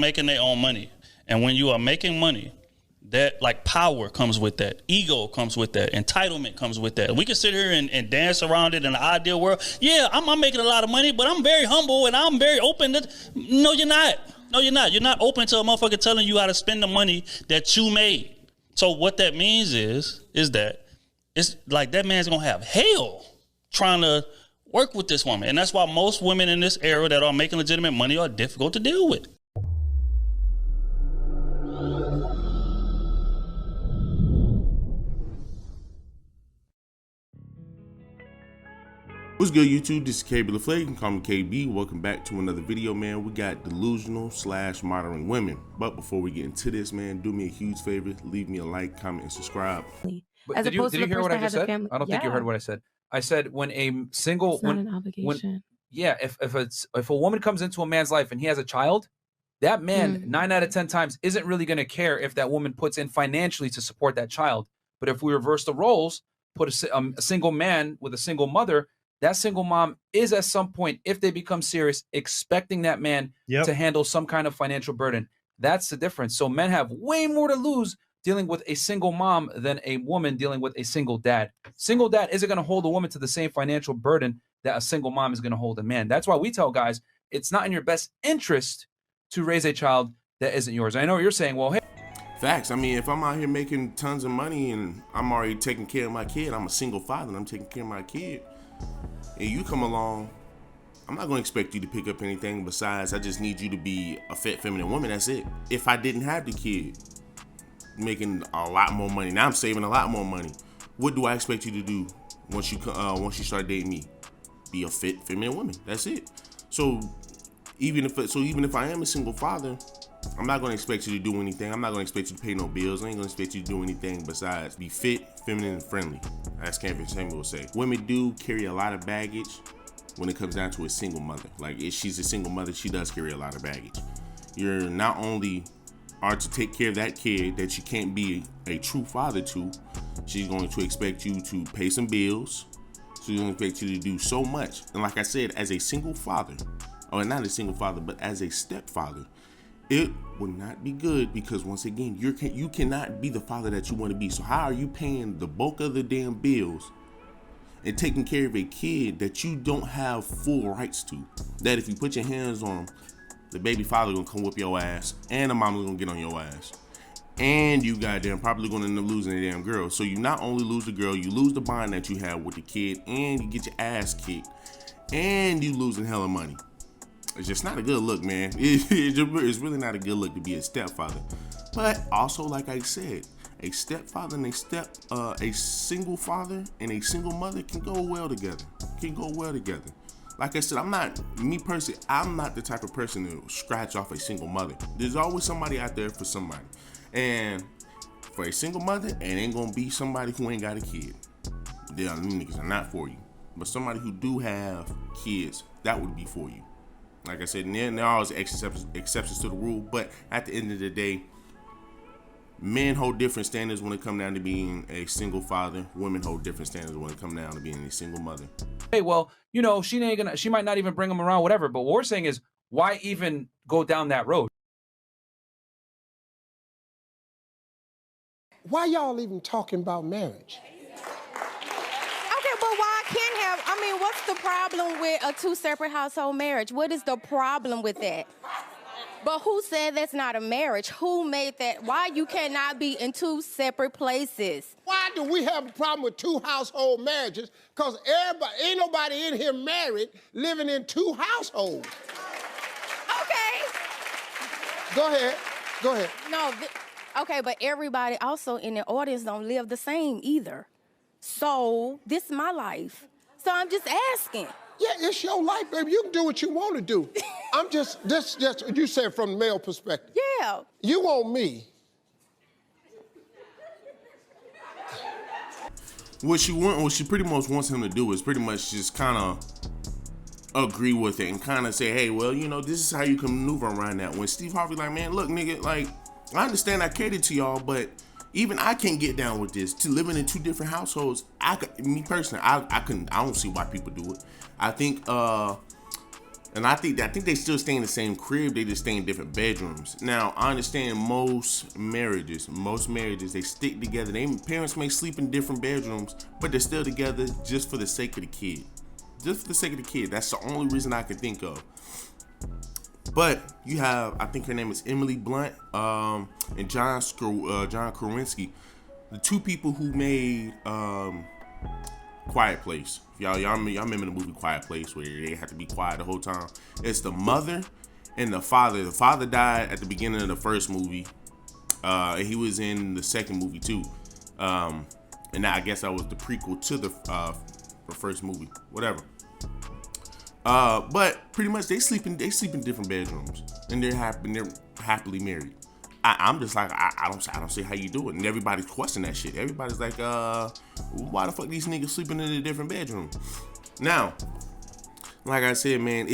making their own money. And when you are making money, that like power comes with that, ego comes with that, entitlement comes with that. We can sit here and dance around it in the ideal world. Yeah, I'm making a lot of money, but I'm very humble and I'm very open to. No, you're not. No, you're not. You're not open to a motherfucker telling you how to spend the money that you made. So what that means is that it's like that man's gonna have hell trying to work with this woman. And that's why most women in this era that are making legitimate money are difficult to deal with. What's good, YouTube? This is KB LaFleur. You can call me KB. Welcome back to another video, man. We got delusional / modern women. But before we get into this, man, do me a huge favor. Leave me a like, comment, and subscribe. But did you hear what I just said? I don't think you heard what I said. I said when a single, it's not an obligation. If a woman comes into a man's life and he has a child, that man 9 out of 10 times isn't really going to care if that woman puts in financially to support that child. But if we reverse the roles, put a single man with a single mother, that single mom is at some point, if they become serious, expecting that man to handle some kind of financial burden. That's the difference. So men have way more to lose dealing with a single mom than a woman dealing with a single dad. Single dad isn't going to hold a woman to the same financial burden that a single mom is going to hold a man. That's why we tell guys, it's not in your best interest to raise a child that isn't yours. I know what you're saying. Well, hey. Facts. I mean, if I'm out here making tons of money and I'm already taking care of my kid, I'm a single father and I'm taking care of my kid, and you come along, I'm not going to expect you to pick up anything besides I just need you to be a fit, feminine woman. That's it. If I didn't have the kid, making a lot more money, now I'm saving a lot more money, what do I expect you to do once you start dating me? Be a fit, feminine woman. That's it. So even if I am a single father, I'm not going to expect you to do anything. I'm not going to expect you to pay no bills. I ain't going to expect you to do anything besides be fit, feminine, and friendly. As Campbell Samuel will say. Women do carry a lot of baggage when it comes down to a single mother. Like, if she's a single mother, she does carry a lot of baggage. You're not only are to take care of that kid that you can't be a true father to, she's going to expect you to pay some bills. She's going to expect you to do so much. And like I said, as a single father, or not a single father, but as a stepfather, it would not be good because once again, you cannot be the father that you want to be. So how are you paying the bulk of the damn bills and taking care of a kid that you don't have full rights to? That if you put your hands on them, the baby father gonna come whoop your ass and the mama gonna get on your ass. And you goddamn probably gonna end up losing the damn girl. So you not only lose the girl, you lose the bond that you have with the kid, and you get your ass kicked, and you losing hella money. It's just not a good look, man. It's really not a good look to be a stepfather. But also, like I said, a stepfather and a single father and a single mother can go well together. Like I said, I'm not the type of person to scratch off a single mother. There's always somebody out there for somebody. And for a single mother, it ain't gonna be somebody who ain't got a kid. Them niggas are not for you. But somebody who do have kids, that would be for you. Like I said, and there are always exceptions to the rule, but at the end of the day, men hold different standards when it comes down to being a single father. Women hold different standards when it comes down to being a single mother. Hey, well, she might not even bring him around, whatever. But what we're saying is, why even go down that road? Why y'all even talking about marriage? What's the problem with a two separate household marriage? What is the problem with that? But who said that's not a marriage? Who made that? Why you cannot be in two separate places? Why do we have a problem with two household marriages? Because ain't nobody in here married living in two households. Okay. Go ahead. No, okay, but everybody also in the audience don't live the same either. So this is my life. So I'm just asking. Yeah, it's your life, baby. You can do what you want to do. I'm just you said from the male perspective. Yeah. You want me. What she pretty much wants him to do is pretty much just kind of agree with it and kind of say, hey, well, this is how you can maneuver around that. When Steve Harvey like, man, look, nigga, like, I understand I catered to y'all, but even I can't get down with this. To living in two different households, me personally, I don't see why people do it. I think And I think they still stay in the same crib. They just stay in different bedrooms. Now, I understand most marriages, they stick together. Parents may sleep in different bedrooms, but they're still together just for the sake of the kid. Just for the sake of the kid. That's the only reason I can think of. But you have, I think her name is Emily Blunt, and John Krasinski, the two people who made Quiet Place. Y'all remember the movie Quiet Place where they had to be quiet the whole time? It's the mother and the father. The father died at the beginning of the first movie. And he was in the second movie too. And I guess that was the prequel to the first movie. Whatever. But pretty much they sleep in different bedrooms, and they're happily married. I'm just like, I don't see how you do it. And everybody's questioning that shit. Everybody's like, why the fuck these niggas sleeping in a different bedroom? Now, like I said, man,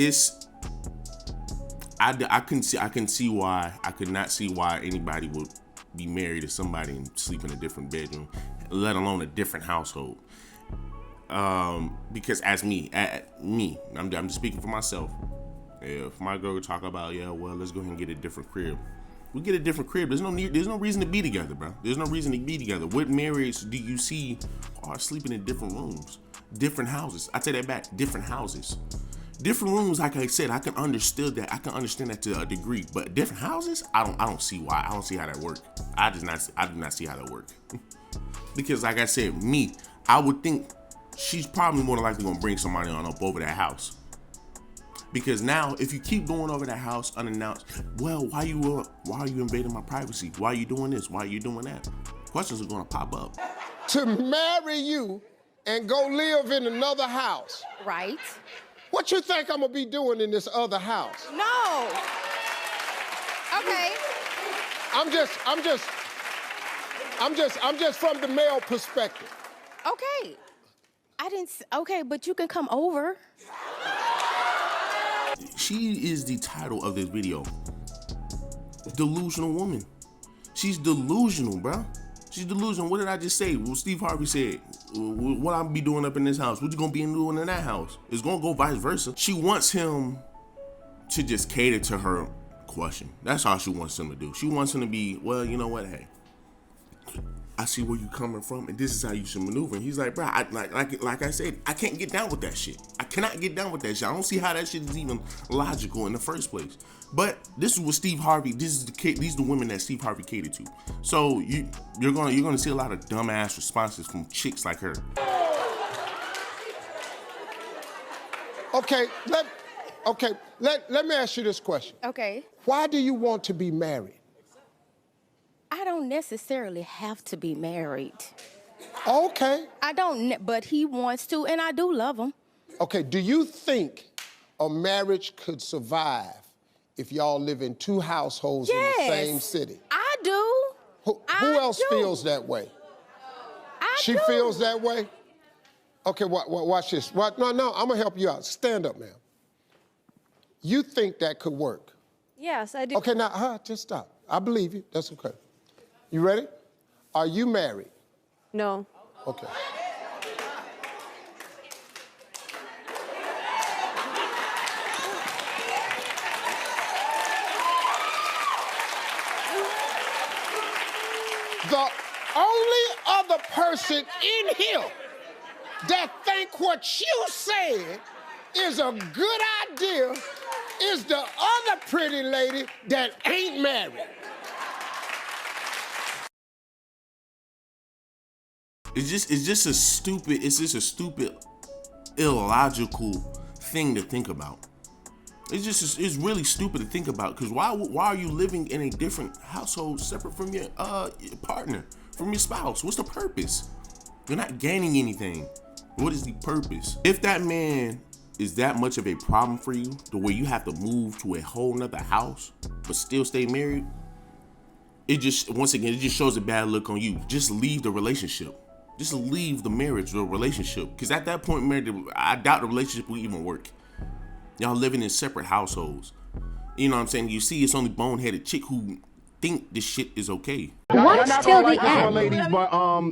I could not see why anybody would be married to somebody and sleep in a different bedroom, let alone a different household. Because I'm just speaking for myself. If my girl would talk about, let's go ahead and get a different crib. We get a different crib. There's no reason to be together, bro. There's no reason to be together. What marriage do you see are sleeping in different rooms, different houses? I take that back. Different houses, different rooms. Like I said, I can understand that to a degree. But different houses, I don't see why. I don't see how that works. I do not see how that works. Because like I said, I would think she's probably more than likely gonna bring somebody on up over that house. Because now, if you keep going over that house unannounced, well, why are you invading my privacy? Why are you doing this? Why are you doing that? Questions are gonna pop up. To marry you and go live in another house. Right. What you think I'm gonna be doing in this other house? No. Okay. I'm just from the male perspective. Okay. Okay, but you can come over. She is the title of this video. Delusional woman. She's delusional, bro. She's delusional. What did I just say? Well, Steve Harvey said, what I'm be doing up in this house? What you gonna be doing in that house? It's gonna go vice versa. She wants him to just cater to her question. That's all she wants him to do. She wants him to be, well, you know what? Hey, I see where you're coming from, and this is how you should maneuver. And he's like, bro, like I said, I can't get down with that shit. I cannot get down with that shit. I don't see how that shit is even logical in the first place. But this is what Steve Harvey. These are the women that Steve Harvey catered to. So you're gonna see a lot of dumbass responses from chicks like her. Okay, let me ask you this question. Okay. Why do you want to be married? I don't necessarily have to be married. Okay. I don't, but he wants to, and I do love him. Okay, do you think a marriage could survive if y'all live in two households in the same city? I do. Who else feels that way? She feels that way? Okay, watch this. No, I'm gonna help you out. Stand up, ma'am. You think that could work? Yes, I do. Okay, now, just stop. I believe you. That's okay. You ready? Are you married? No. Okay. The only other person in here that think what you said is a good idea is the other pretty lady that ain't married. It's just a stupid, illogical thing to think about. It's really stupid to think about, because why are you living in a different household separate from your partner, from your spouse? What's the purpose? You're not gaining anything. What is the purpose? If that man is that much of a problem for you, the way you have to move to a whole nother house but still stay married, it just shows a bad look on you. Just leave the relationship. Just leave the marriage or relationship. Because at that point, I doubt the relationship will even work. Y'all living in separate households. You know what I'm saying? You see, it's only boneheaded chick who think this shit is okay. Watch till the Sorry, end. ladies, but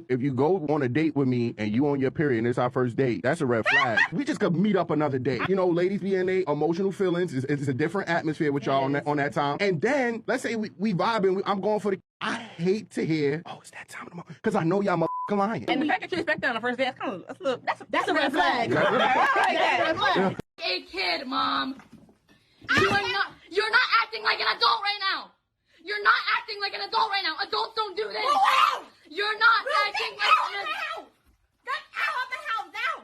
if you go on a date with me and you on your period and it's our first date, that's a red flag. We just could meet up another day. You know, ladies be in their emotional feelings. It's a different atmosphere with y'all on that time. And then let's say we vibing. I'm going for the. I hate to hear, oh, it's that time of the month, because I know y'all motherfucking lying. And the fact that you expect that on the first day, that's kind of that's a red flag. A kid, Mom. You're not acting like an adult right now. You're not acting like an adult right now. Adults don't do this. You're not acting like an adult. Get out of the house now.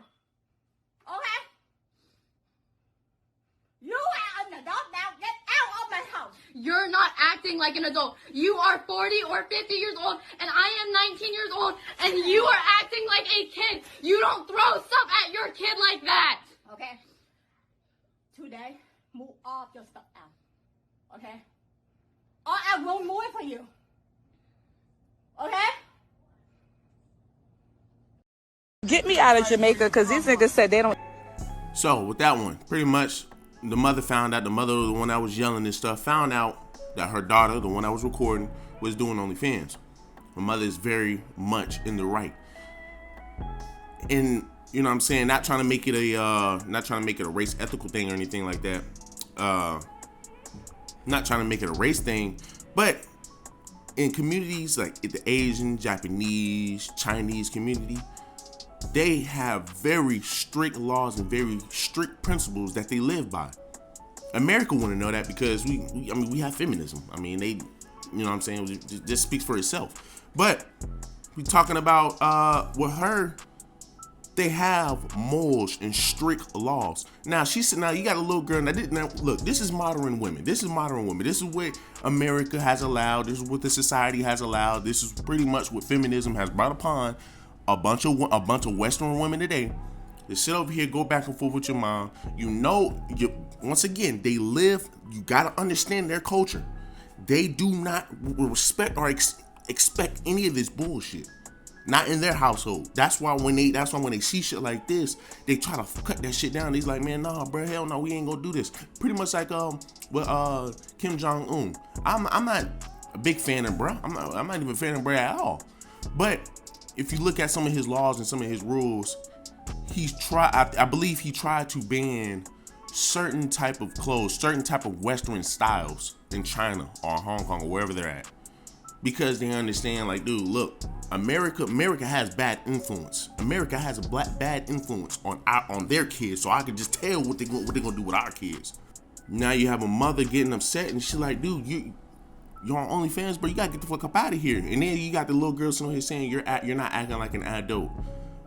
Okay? You are an adult now. Get out of my house. You're not acting like an adult. You are 40 or 50 years old, and I am 19 years old, and you are acting like a kid. You don't throw stuff at your kid like that. Okay? Today, move all your stuff out. Okay? Or I will move it for you. Okay? Get me out of Jamaica, because these niggas said they don't. So with that one, pretty much the mother found out, the one that was yelling and stuff, found out that her daughter, the one that was recording, was doing OnlyFans. Her mother is very much in the right. And you know what I'm saying, not trying to make it a race ethical thing or anything like that. Not trying to make it a race thing, but in communities like the Asian, Japanese, Chinese community, they have very strict laws and very strict principles that they live by. America want to know that because we have feminism. I mean, they, you know what I'm saying, it just speaks for itself. But we talking about with her, they have morals and strict laws. Now she said, now you got a little girl. Now look, this is modern women. This is modern women. This is what America has allowed. This is what the society has allowed. This is pretty much what feminism has brought upon a bunch of Western women today. To sit over here, go back and forth with your mom. You know, once again, they live. You gotta understand their culture. They do not respect or expect any of this bullshit. Not in their household. That's why when they see shit like this, they try to cut that shit down. He's like, man, nah, bro, hell no, we ain't gonna do this. Pretty much like with Kim Jong-un. I'm not a big fan of bro. I'm not even a fan of bro at all. But if you look at some of his laws and some of his rules, I believe he tried to ban certain type of clothes, certain type of Western styles in China or Hong Kong or wherever they're at. Because they understand, like, dude, look, America has bad influence. America has a bad influence on their kids, so I can just tell what they're gonna do with our kids. Now you have a mother getting upset, and she's like, dude, you're on OnlyFans, bro. You gotta get the fuck up out of here. And then you got the little girl sitting here saying you're not acting like an adult,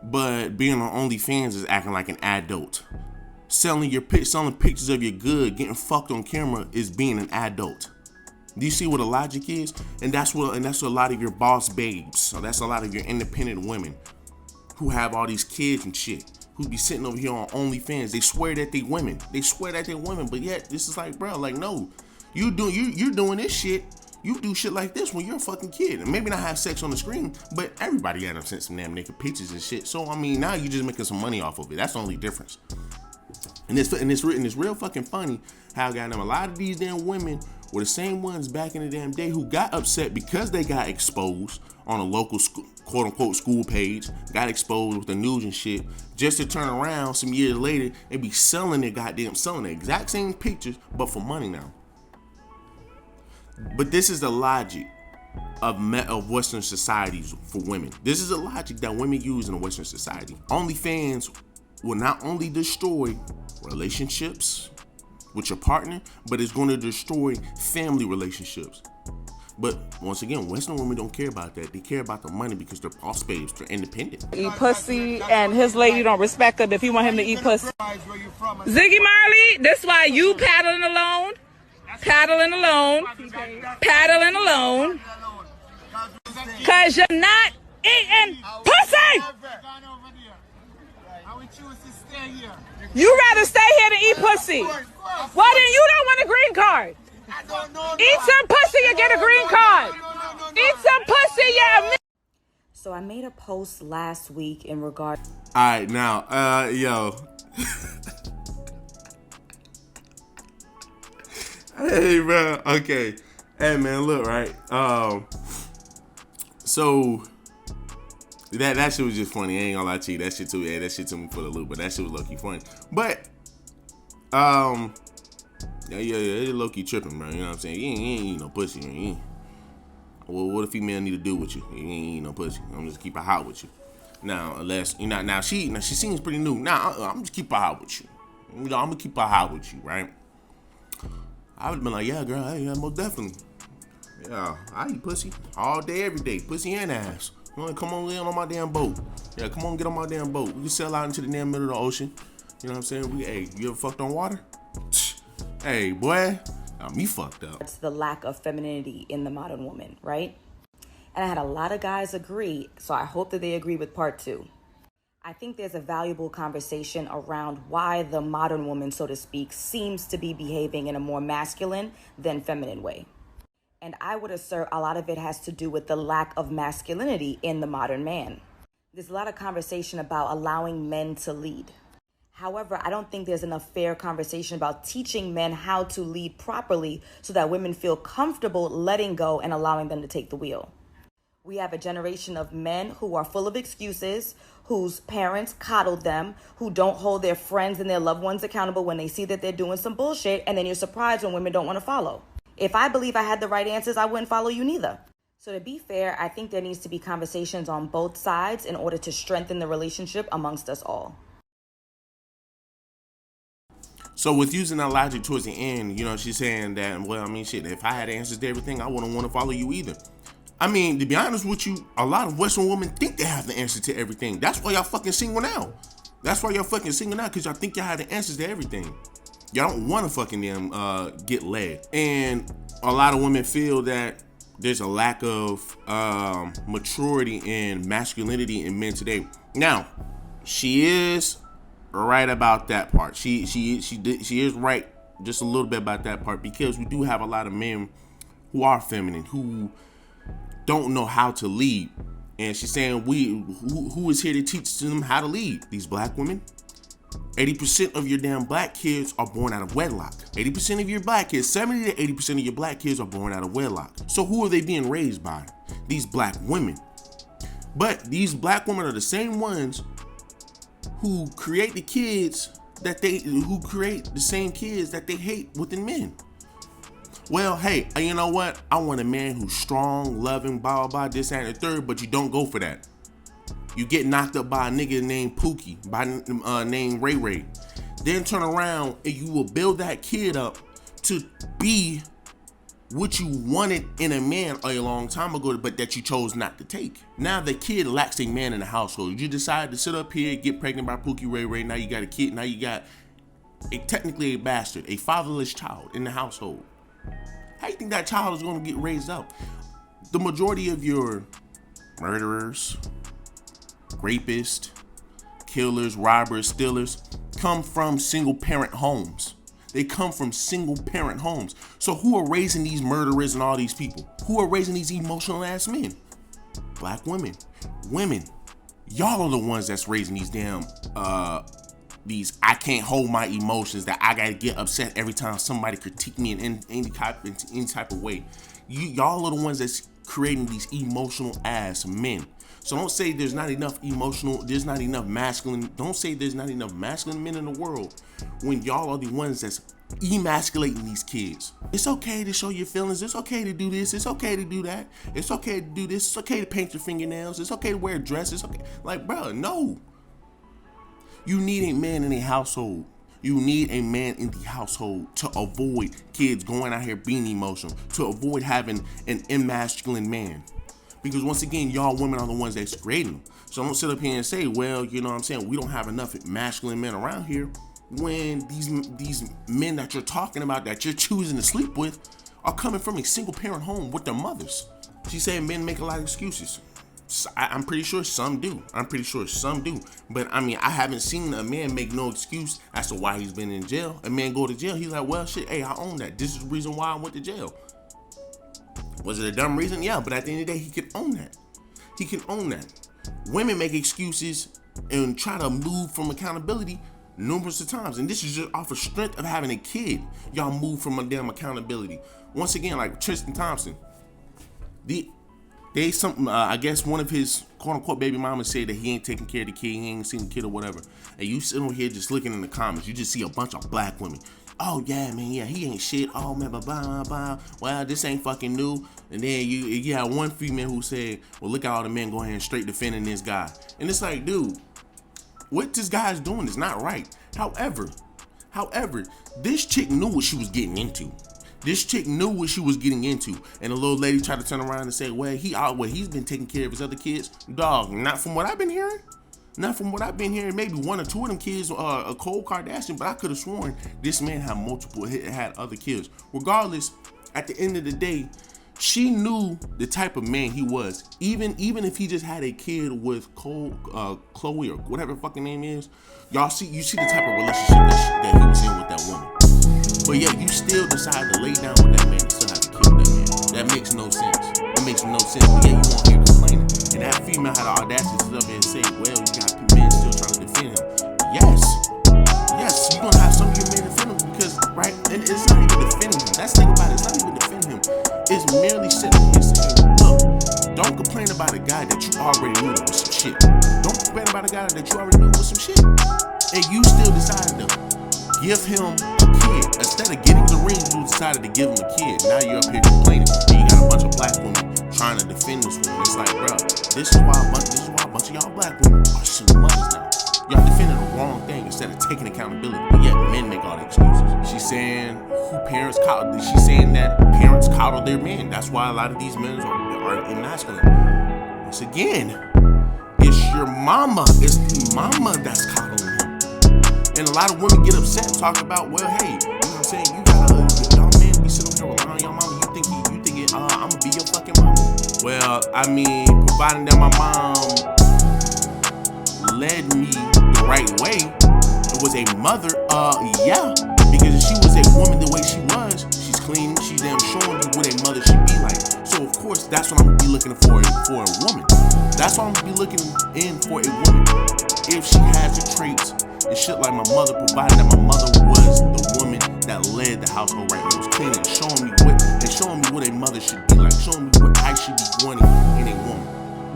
but being on OnlyFans is acting like an adult. Selling pictures of your good, getting fucked on camera is being an adult. Do you see what the logic is? And that's what a lot of your boss babes. So that's a lot of your independent women who have all these kids and shit, who be sitting over here on OnlyFans. They swear that they women. But yet this is like, bro, like, no, you're doing this shit. You do shit like this when you're a fucking kid, and maybe not have sex on the screen, but everybody got them sent some damn naked pictures and shit. So I mean, now you're just making some money off of it. That's the only difference. And it's real fucking funny how goddamn a lot of these damn women were the same ones back in the damn day who got upset because they got exposed on a local quote unquote school page, got exposed with the news and shit, just to turn around some years later and be selling the exact same pictures, but for money now. But this is the logic of Western societies for women. This is a logic that women use in a Western society. OnlyFans will not only destroy relationships with your partner, but it's going to destroy family relationships. But once again, Western women don't care about that. They care about the money because they're boss babes. They're independent. Eat pussy, and his lady don't respect him if he want him to eat pussy. Ziggy Marley, this why you paddling alone. Cause you're not eating pussy. You rather stay here to eat pussy. Why then you don't want a green card? Eat some pussy, you get a green card. Eat some pussy, yeah. So I made a post last week in regard. All right, now, yo. Hey, bro. Okay. Hey man, look, right. So that shit was just funny. I ain't gonna lie to you. That shit took me for the loop, but that shit was low-key funny. But yeah, it's low-key tripping, bro. You know what I'm saying? You ain't eat no pussy. Well, what a female need to do with you? You ain't eat no pussy. I'm just keep it hot with you. Now, unless you know, now she seems pretty new. Now I'm just keep it hot with you. You know, I'm gonna keep it hot with you, right? I would have been like, yeah, girl, yeah, most definitely. Yeah, I eat pussy all day, every day. Pussy and ass. You wanna come on, get on my damn boat. Yeah, come on, get on my damn boat. We can sail out into the damn middle of the ocean. You know what I'm saying? Hey, you ever fucked on water? Hey, boy, me fucked up. It's the lack of femininity in the modern woman, right? And I had a lot of guys agree, so I hope that they agree with part 2. I think there's a valuable conversation around why the modern woman, so to speak, seems to be behaving in a more masculine than feminine way. And I would assert a lot of it has to do with the lack of masculinity in the modern man. There's a lot of conversation about allowing men to lead. However, I don't think there's enough fair conversation about teaching men how to lead properly so that women feel comfortable letting go and allowing them to take the wheel. We have a generation of men who are full of excuses, whose parents coddled them, who don't hold their friends and their loved ones accountable when they see that they're doing some bullshit, and then you're surprised when women don't want to follow. If I believe I had the right answers, I wouldn't follow you neither. So to be fair, I think there needs to be conversations on both sides in order to strengthen the relationship amongst us all. So with using that logic towards the end, you know, she's saying that, well, I mean, shit, if I had answers to everything, I wouldn't want to follow you either. I mean, to be honest with you, a lot of Western women think they have the answer to everything. That's why y'all fucking single now. That's why y'all fucking single now, because y'all think y'all have the answers to everything. Y'all don't want to fucking get led. And a lot of women feel that there's a lack of maturity and masculinity in men today. Now, she is right about that part. She is right just a little bit about that part, because we do have a lot of men who are feminine, who don't know how to lead. And she's saying who is here to teach them how to lead? These black women. 80% of your damn black kids are born out of wedlock. 80% of your black kids, 70 to 80% of your black kids are born out of wedlock. So who are they being raised by? These black women. But these black women are the same ones who create the same kids that they hate within men. Well, hey, you know what? I want a man who's strong, loving, blah, blah, blah, this, and the third, but you don't go for that. You get knocked up by a nigga named Pookie, named Ray Ray. Then turn around and you will build that kid up to be what you wanted in a man a long time ago, but that you chose not to take. Now the kid lacks a man in the household. You decide to sit up here, get pregnant by Pookie Ray Ray. Now you got a kid. Now you got technically a bastard, a fatherless child in the household. How you think that child is going to get raised up? The majority of your murderers, rapists, killers, robbers, stealers come from single parent homes. They come from single parent homes. So who are raising these murderers and all these people? Who are raising these emotional ass men? Black women. Women. Y'all are the ones that's raising these damn these I can't hold my emotions, that I gotta get upset every time somebody critique me in any type of way. Y'all are the ones that's creating these emotional ass men. So don't say there's not enough masculine. Don't say there's not enough masculine men in the world when y'all are the ones that's emasculating these kids. It's okay to show your feelings. It's okay to do this. It's okay to do that. It's okay to do this. It's okay to paint your fingernails. It's okay to wear a dress. It's okay. Like, bro, no. You need a man in a household. You need a man in the household to avoid kids going out here being emotional, to avoid having an emasculine man. Because once again, y'all women are the ones that's creating them. So don't sit up here and say, well, you know what I'm saying, we don't have enough masculine men around here, when these men that you're talking about, that you're choosing to sleep with, are coming from a single parent home with their mothers. She's saying men make a lot of excuses. I'm pretty sure some do. But I mean, I haven't seen a man make no excuse as to why he's been in jail. A man go to jail, he's like, well, shit, hey, I own that. This is the reason why I went to jail. Was it a dumb reason? Yeah, but at the end of the day, he can own that. Women make excuses and try to move from accountability numerous of times. And this is just off of strength of having a kid. Y'all move from a damn accountability. once again, like Tristan Thompson, I guess one of his quote unquote baby mamas said that he ain't taking care of the kid, he ain't seen the kid or whatever. And you sit over here just looking in the comments, you just see a bunch of black women. Oh yeah, man, yeah, he ain't shit. Oh man, blah blah blah. Well, this ain't fucking new. And then you have one female who said, well, look at all the men going ahead and straight defending this guy. And it's like, dude, what this guy is doing is not right. However, this chick knew what she was getting into. This chick knew what she was getting into. And the little lady tried to turn around and say, well, he's been taking care of his other kids. Dog, not from what I've been hearing. Not from what I've been hearing. Maybe one or two of them kids are a Khloe Kardashian, but I could have sworn this man had other kids. Regardless, at the end of the day, she knew the type of man he was. Even if he just had a kid with Khloe or whatever the fucking name is, you see the type of relationship that he was in with that woman. But yeah, you still decide to lay down with that man and still have to kill that man. That makes no sense. It makes no sense. But yeah, you won't hear complaining. And that female had the audacity to sit up there and say, well, you got men still trying to defend him. Yes, you're gonna have some of your men defend him because, right? And it's not even defending him. That's the thing about it. It's not even defending him. It's merely sitting here saying, look, don't complain about a guy that you already knew was some shit. Don't complain about a guy that you already knew was some shit. And you still decided to give him a kid. Instead of getting the ring, you decided to give him a kid. Now you're up here complaining. And you got a bunch of black women trying to defend this woman. It's like, bro, this is why a bunch of y'all black women are single mothers now. Y'all defending the wrong thing instead of taking accountability. But yet men make all the excuses. She's saying that parents coddle their men. That's why a lot of these men are emasculate. Once again, it's your mama. It's the mama that's coddling him. And a lot of women get upset, talk about, well, hey, you know what I'm saying? You gotta, y'all men be sitting here relying on your mama. You think I'm gonna be your fucking mama? Well, I mean, providing that my mom led me the right way, it was a mother, yeah. Because if she was a woman the way she was, she's clean, she's damn showing you what a mother should be like. So of course, that's what I'm gonna be looking for a woman. That's what I'm gonna be looking in for a woman. If she has the traits and shit like my mother, provided that my mother was the woman that led the household right, was clean and showing me what a mother should be like, showing me what I should be wanting in a woman.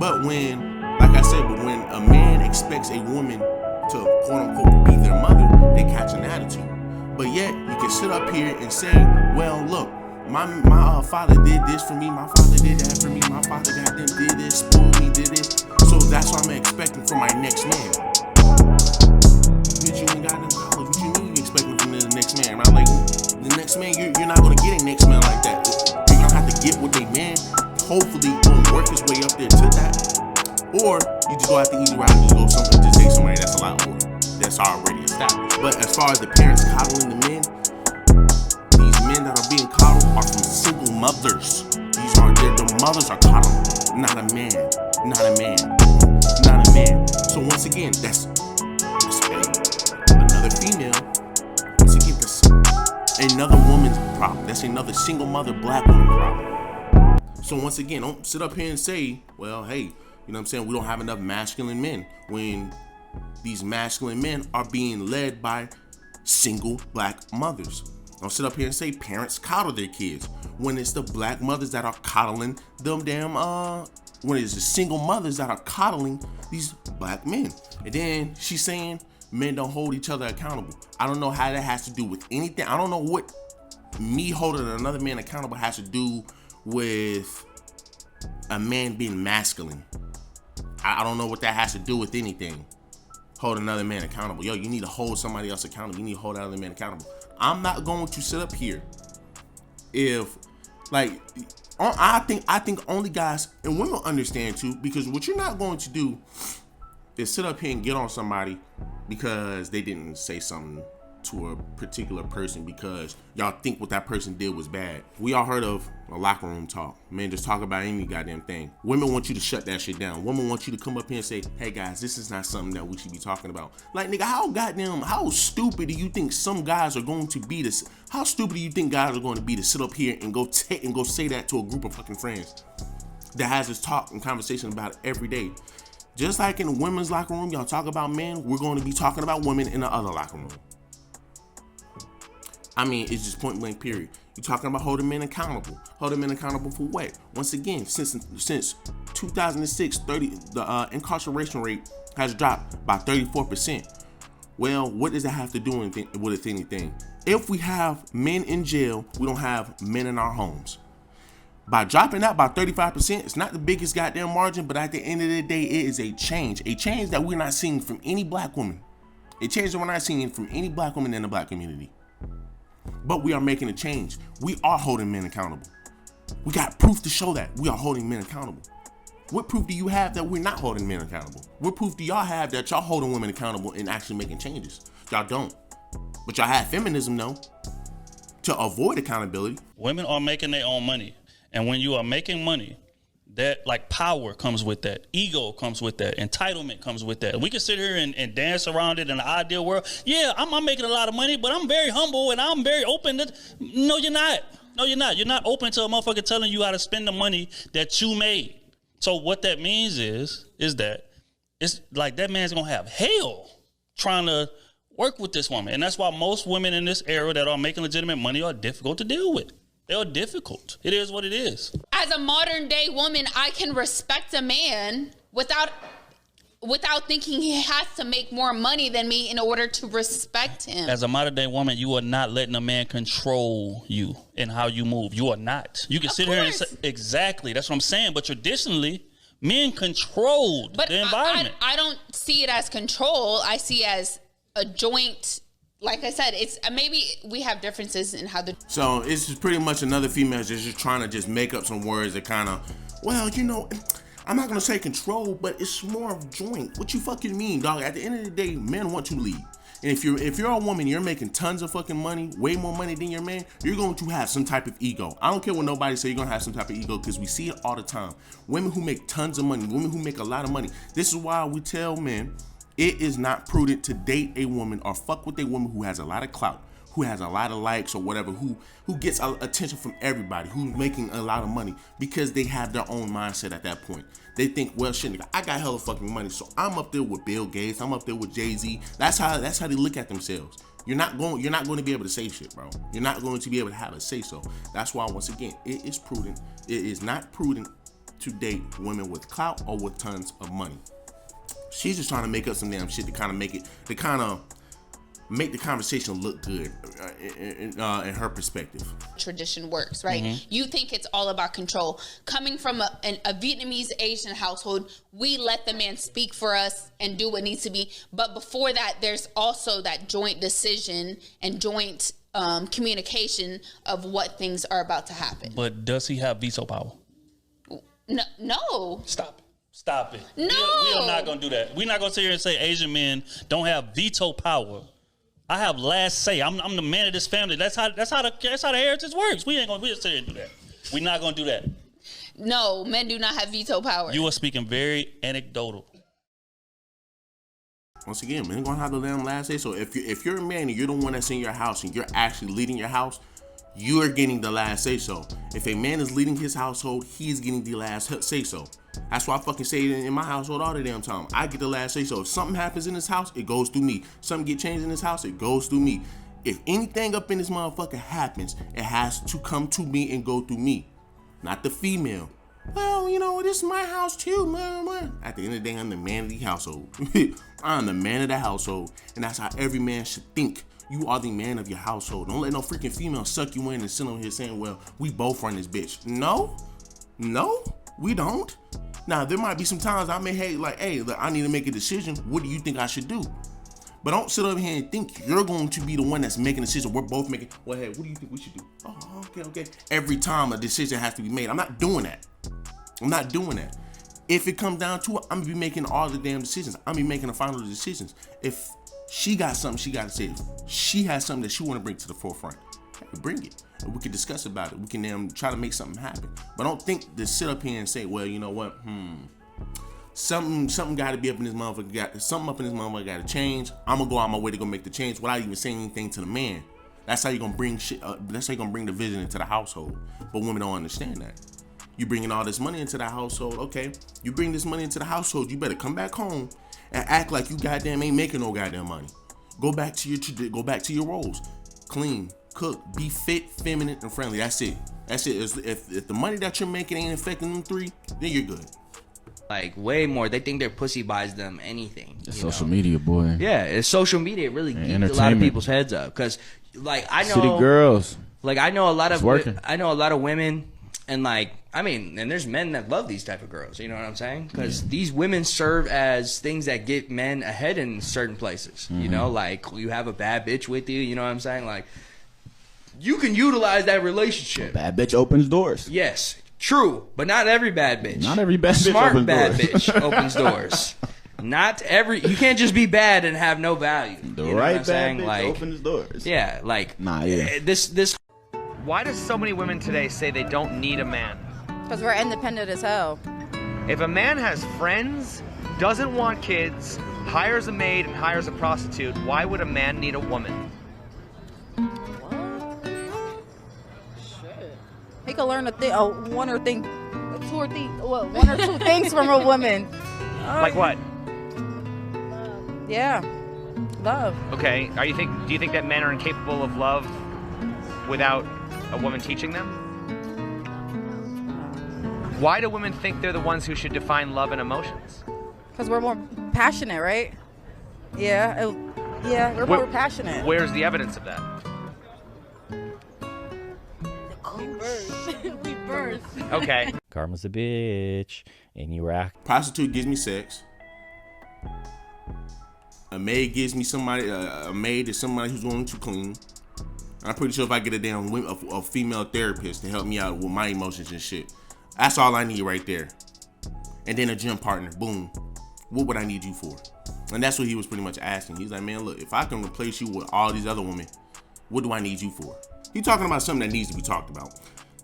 But when a man expects a woman to quote unquote be their mother, they catch an attitude. But yet you can sit up here and say, well, look, my father did this for me, my father did that for me, my father did this, spoiled me, did this. So that's what I'm expecting from my next man. Bitch, you ain't got no college. What you mean you expecting from the next man? Right? Like the next man, you're not gonna get a next man like that. You're gonna have to get with a man. Hopefully, gonna work his way up there to that. Or you just go out the easy route and just take somebody that's a lot older, that's already established. But as far as the parents coddling the men, these men that are being coddled are from single mothers. The mothers are coddling, not a man. So once again, that's another female. Once again, that's another woman's problem. That's another single mother black woman problem. So once again, don't sit up here and say, well, hey, you know what I'm saying, we don't have enough masculine men, when these masculine men are being led by single black mothers. Don't sit up here and say parents coddle their kids, when it's the black mothers that are coddling them damn, when it's the single mothers that are coddling these black men. And then she's saying men don't hold each other accountable. I don't know how that has to do with anything. I don't know what me holding another man accountable has to do with a man being masculine. I don't know what that has to do with anything. Hold another man accountable. Yo, you need to hold somebody else accountable. You need to hold that other man accountable. I'm not going to sit up here if, like, I think only guys and women understand too, because what you're not going to do is sit up here and get on somebody because they didn't say something to a particular person because y'all think what that person did was bad. We all heard of a locker room talk. Men just talk about any goddamn thing. Women want you to shut that shit down. Women want you to come up here and say, hey guys, this is not something that we should be talking about. Like, nigga, how stupid do you think some guys are going to be to, how stupid do you think guys are going to be to sit up here and go say that to a group of fucking friends that has this talk and conversation about it every day? Just like in the women's locker room, y'all talk about men, we're going to be talking about women in the other locker room. I mean, it's just point blank period. We're talking about holding men accountable. Holding men accountable for what? Once again, since 2006, the incarceration rate has dropped by 34%. Well, what does that have to do with anything? If we have men in jail, we don't have men in our homes. By dropping that by 35%, it's not the biggest goddamn margin, but at the end of the day, it is a change that we're not seeing from any black woman. A change that we're not seeing from any black woman in the black community. But we are making a change. We are holding men accountable. We got proof to show that we are holding men accountable. What proof do you have that we're not holding men accountable? What proof do y'all have that y'all holding women accountable and actually making changes? Y'all don't. But y'all have feminism though, to avoid accountability. Women are making their own money. And when you are making money, that like power comes with that. Ego comes with that. Entitlement comes with that. We can sit here and dance around it in the ideal world. Yeah, I'm making a lot of money, but I'm very humble and I'm very open to. No, you're not. No, you're not. You're not open to a motherfucker telling you how to spend the money that you made. So what that means is that it's like that man's gonna have hell trying to work with this woman. And that's why most women in this era that are making legitimate money are difficult to deal with. They are difficult. It is what it is. As a modern day woman, I can respect a man without thinking he has to make more money than me in order to respect him. As a modern day woman, you are not letting a man control you and how you move. You are not. You can sit here and say, exactly, that's what I'm saying. But traditionally, men controlled the environment. I don't see it as control. I see it as a joint. Like I said, it's maybe we have differences in how the. So it's just pretty much another female that's just trying to just make up some words that kind of, well, you know, I'm not gonna say control, but it's more of joint. What you fucking mean, dog? At the end of the day, men want to lead. And if you're a woman, you're making tons of fucking money, way more money than your man, you're going to have some type of ego. I don't care what nobody say, you're gonna have some type of ego because we see it all the time. Women who make tons of money, women who make a lot of money. This is why we tell men it is not prudent to date a woman or fuck with a woman who has a lot of clout, who has a lot of likes or whatever, who gets attention from everybody, who's making a lot of money because they have their own mindset at that point. They think, well, shit, nigga, I got hella fucking money, so I'm up there with Bill Gates, I'm up there with Jay-Z. That's how they look at themselves. You're not going to be able to say shit, bro. You're not going to be able to have a say so. That's why, once again, it is prudent. It is not prudent to date women with clout or with tons of money. She's just trying to make up some damn shit to kind of make the conversation look good in her perspective. Tradition works, right? Mm-hmm. You think it's all about control. Coming from a Vietnamese Asian household, we let the man speak for us and do what needs to be. But before that, there's also that joint decision and joint communication of what things are about to happen. But does he have veto power? No. Stop it. No. We are not going to do that. We're not going to sit here and say Asian men don't have veto power. I have last say. I'm the man of this family. That's how the heritage works. We just sit here and do that. We're not going to do that. No, men do not have veto power. You are speaking very anecdotal. Once again, men going to have the damn last say. So if you're a man and you're the one that's in your house and you're actually leading your house, you're getting the last say so. If a man is leading his household, he's getting the last say so. That's why I fucking say it in my household all the damn time. I get the last say so. If something happens in this house, it goes through me. Something get changed in this house, it goes through me. If anything up in this motherfucker happens, it has to come to me and go through me, not the female. Well, you know, this is my house too, man. At the end of the day, I'm the man of the household. I'm the man of the household, and that's how every man should think. You are the man of your household. Don't let no freaking female suck you in and sit on here saying, well, we both run this bitch. No, we don't. Now, there might be some times I may hey, look, I need to make a decision. What do you think I should do? But don't sit over here and think you're going to be the one that's making a decision. We're both making, well, hey, what do you think we should do? Oh, okay. Every time a decision has to be made. I'm not doing that. If it comes down to it, I'm going to be making all the damn decisions. I'm going to be making the final decisions. If she got something she got to say, if she has something that she want to bring to the forefront, bring it. We can discuss about it. We can try to make something happen. But don't think to sit up here and say, well, you know what? Something got to be up in this motherfucker. Something up in this motherfucker got to change. I'm gonna go out my way to go make the change without even saying anything to the man. That's how you're gonna bring shit. That's how you're gonna bring the vision into the household. But women don't understand that. You bringing all this money into the household. Okay, you bring this money into the household. You better come back home and act like you goddamn ain't making no goddamn money. Go back to your roles. Clean, cook, be fit, feminine, and friendly. That's it. That's it. If the money that you're making ain't affecting them three, then you're good. Like way more. They think their pussy buys them anything. Social media, boy. Yeah, it's social media. It really geeks a lot of people's heads up. Because, like, I know city girls. Like, I know a lot of women, and like, I mean, and there's men that love these type of girls. You know what I'm saying? Because these women serve as things that get men ahead in certain places. You know, like you have a bad bitch with you. You know what I'm saying? Like, you can utilize that relationship. A bad bitch opens doors. Yes. True, but not every bad bitch. Not every bad bitch Smart opens bad doors. bitch opens doors. Not every. You can't just be bad and have no value. The you know right what I'm saying? bad bitch Like, opens doors. Yeah, like This. Why do so many women today say they don't need a man? Because we're independent as hell. If a man has friends, doesn't want kids, hires a maid and hires a prostitute, why would a man need a woman? He could learn one or two things from a woman. Like what? Yeah, love. Okay. Do you think that men are incapable of love without a woman teaching them? Why do women think they're the ones who should define love and emotions? Because we're more passionate, right? Yeah, we're more passionate. Where's the evidence of that? We birth. Okay. Karma's a bitch, and you rack. Prostitute gives me sex. A maid gives me somebody. A maid is somebody who's going to clean. I'm pretty sure if I get a female therapist to help me out with my emotions and shit, that's all I need right there. And then a gym partner. Boom. What would I need you for? And that's what he was pretty much asking. He's like, man, look, if I can replace you with all these other women, what do I need you for? He's talking about something that needs to be talked about.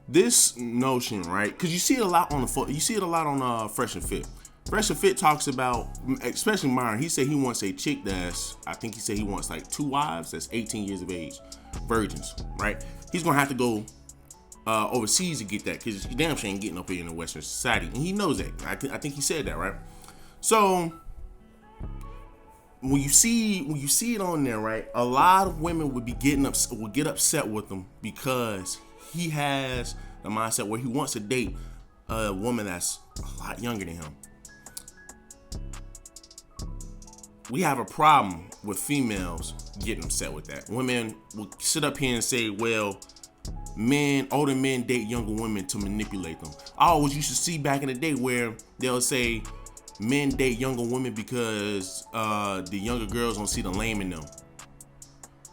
This notion, right? Because you see it a lot on Fresh and Fit. Fresh and Fit talks about, especially Myron. He said he wants a chick that's, I think he said he wants like 2 wives that's 18 years of age, virgins, right? He's gonna have to go overseas to get that because he damn sure ain't getting up here in the Western society, and he knows that. I think he said that, right? So when you see it on there, right, a lot of women would get upset with him because he has the mindset where he wants to date a woman that's a lot younger than him. We have a problem with females getting upset with that. Women will sit up here and say, well, older men date younger women to manipulate them. I always used to see back in the day where they'll say men date younger women because the younger girls don't see the lame in them.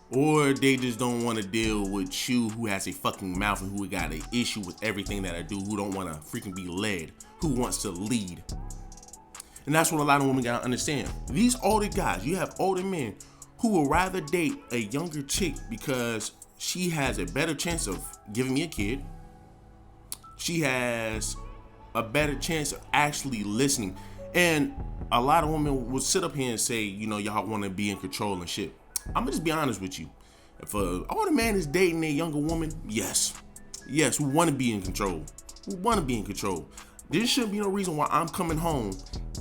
Or they just don't want to deal with you who has a fucking mouth and who got an issue with everything that I do, who don't want to freaking be led, who wants to lead. And that's what a lot of women gotta understand. These older guys, you have older men who will rather date a younger chick because she has a better chance of giving me a kid. She has a better chance of actually listening. And a lot of women will sit up here and say, you know, y'all want to be in control and shit. I'm gonna just be honest with you. If an older man is dating a younger woman, yes, we want to be in control. We want to be in control. There shouldn't be no reason why I'm coming home,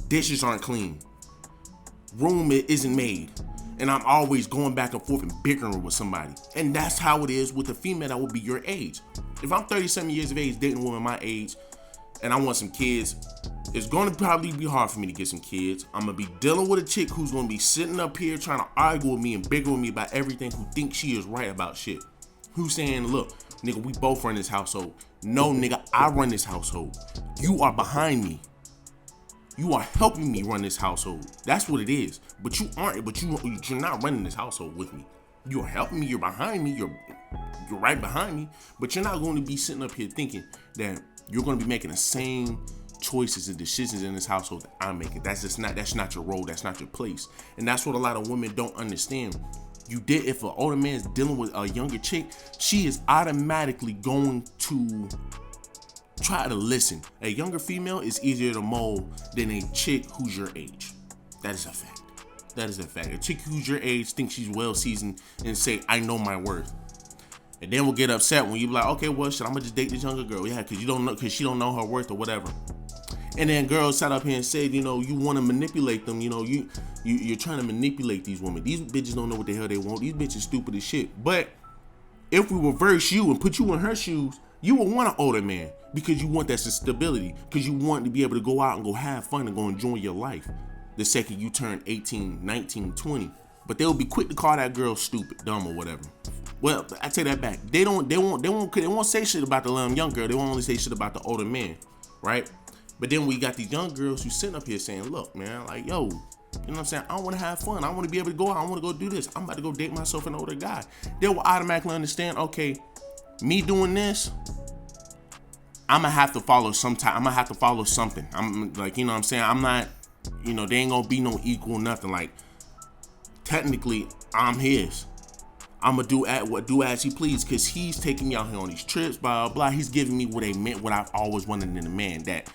dishes aren't clean, room isn't made, and I'm always going back and forth and bickering with somebody. And that's how it is with a female that would be your age. If I'm 37 years of age dating a woman my age and I want some kids, it's going to probably be hard for me to get some kids. I'm going to be dealing with a chick who's going to be sitting up here trying to argue with me and bicker with me about everything, who thinks she is right about shit. Who's saying, look, nigga, we both run this household. No, nigga, I run this household. You are behind me. You are helping me run this household. That's what it is. But you aren't. But you're not running this household with me. You're helping me. You're behind me. You're right behind me. But you're not going to be sitting up here thinking that you're going to be making the same choices and decisions in this household that I'm making. That's not your role. That's not your place. And that's what a lot of women don't understand. If an older man is dealing with a younger chick, she is automatically going to try to listen. A younger female is easier to mold than a chick who's your age. That is a fact. That is a fact. A chick who's your age thinks she's well seasoned and say, I know my worth. And then we'll get upset when you be like, okay, well, shit, I'm gonna just date this younger girl. Yeah, because she don't know her worth or whatever. And then girls sat up here and said, you know, you want to manipulate them. You know, you're trying to manipulate these women. These bitches don't know what the hell they want. These bitches stupid as shit. But if we reverse you and put you in her shoes, you would want an older man because you want that stability, because you want to be able to go out and go have fun and go enjoy your life the second you turn 18, 19, 20. But they'll be quick to call that girl stupid, dumb, or whatever. Well, I take that back. They won't say shit about the young girl. They won't only say shit about the older man, right? But then we got these young girls who sitting up here saying, look, man, like, yo, you know what I'm saying? I want to have fun. I want to be able to go out. I want to go do this. I'm about to go date myself an older guy. They will automatically understand, okay, me doing this, I'm going to have to follow something. I'm like, you know what I'm saying? I'm not, you know, they ain't going to be no equal nothing. Like, technically, I'm his. I'm going to do as he please because he's taking me out here on these trips, blah, blah, blah. He's giving me what I've always wanted in a man that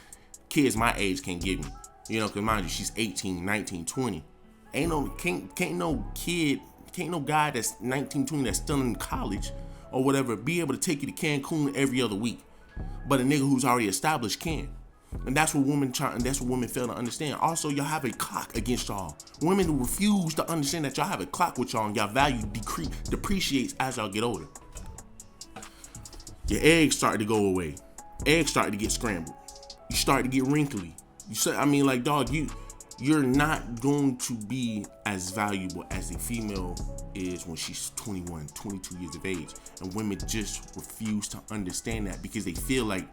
kids my age can't give me. You know, because mind you, she's 18, 19, 20. Can't no guy that's 19, 20 that's still in college or whatever be able to take you to Cancun every other week. But a nigga who's already established can. And that's what women fail to understand. Also, y'all have a clock against y'all. Women who refuse to understand that y'all have a clock with y'all and y'all value depreciates as y'all get older. Your eggs start to go away. Eggs start to get scrambled. You start to get wrinkly. Like, dog, you're not going to be as valuable as a female is when she's 21, 22 years of age. And women just refuse to understand that because they feel like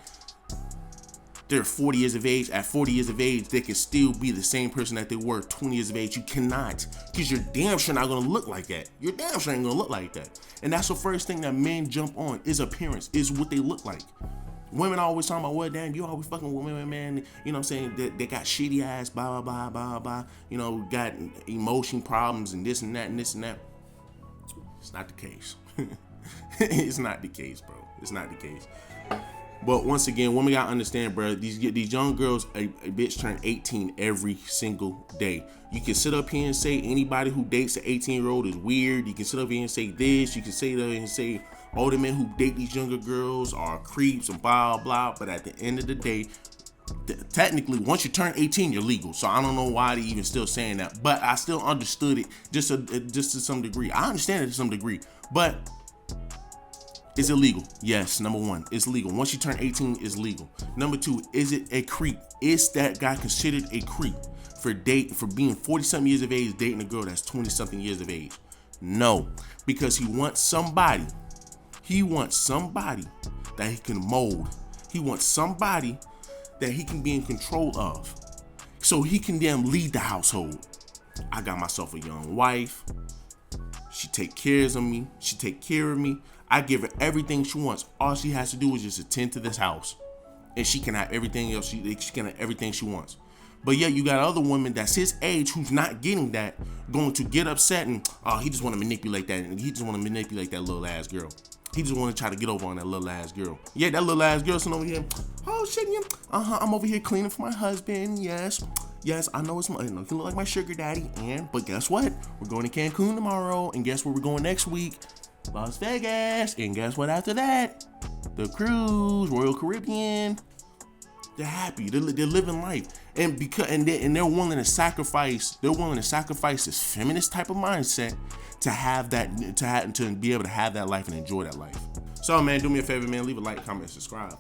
they're 40 years of age. At 40 years of age, they can still be the same person that they were 20 years of age. You cannot, because you're damn sure not gonna look like that. You're damn sure ain't gonna look like that. And that's the first thing that men jump on is appearance, is what they look like. Women always talking about, well, damn, you always fucking with women, man. You know what I'm saying? They got shitty ass, blah, blah, blah, blah, blah. You know, got emotion problems and this and that and this and that. It's not the case. It's not the case, bro. It's not the case. But once again, women gotta understand, bro, these young girls, a bitch turn 18 every single day. You can sit up here and say anybody who dates an 18-year-old is weird. You can sit up here and say this. You can sit there and say older men who date these younger girls are creeps and blah, blah. But at the end of the day, technically, once you turn 18, you're legal. So I don't know why they even still saying that. But I still understood it just to some degree. I understand it to some degree. But is it legal? Yes, number one, it's legal. Once you turn 18, it's legal. Number two, is it a creep? Is that guy considered a creep for being 40-something years of age dating a girl that's 20-something years of age? No, because he wants somebody that he can mold. He wants somebody that he can be in control of, so he can then lead the household. I got myself a young wife. She take care of me. I give her everything she wants. All she has to do is just attend to this house, and she can have everything else. She can have everything she wants. But yet you got other women that's his age who's not getting that, going to get upset and he just want to manipulate that, and he just want to manipulate that little ass girl. He just want to try to get over on that little ass girl. Yeah, that little ass girl sitting over here. Oh shit, yeah. I'm over here cleaning for my husband. Yes, I know he look like my sugar daddy. But guess what? We're going to Cancun tomorrow, and guess where we're going next week? Las Vegas. And guess what? After that, the cruise, Royal Caribbean. They're happy. They're living life, and they're willing to sacrifice. They're willing to sacrifice this feminist type of mindset to have that, to be able to have that life and enjoy that life. So, man, do me a favor, man. Leave a like, comment, subscribe.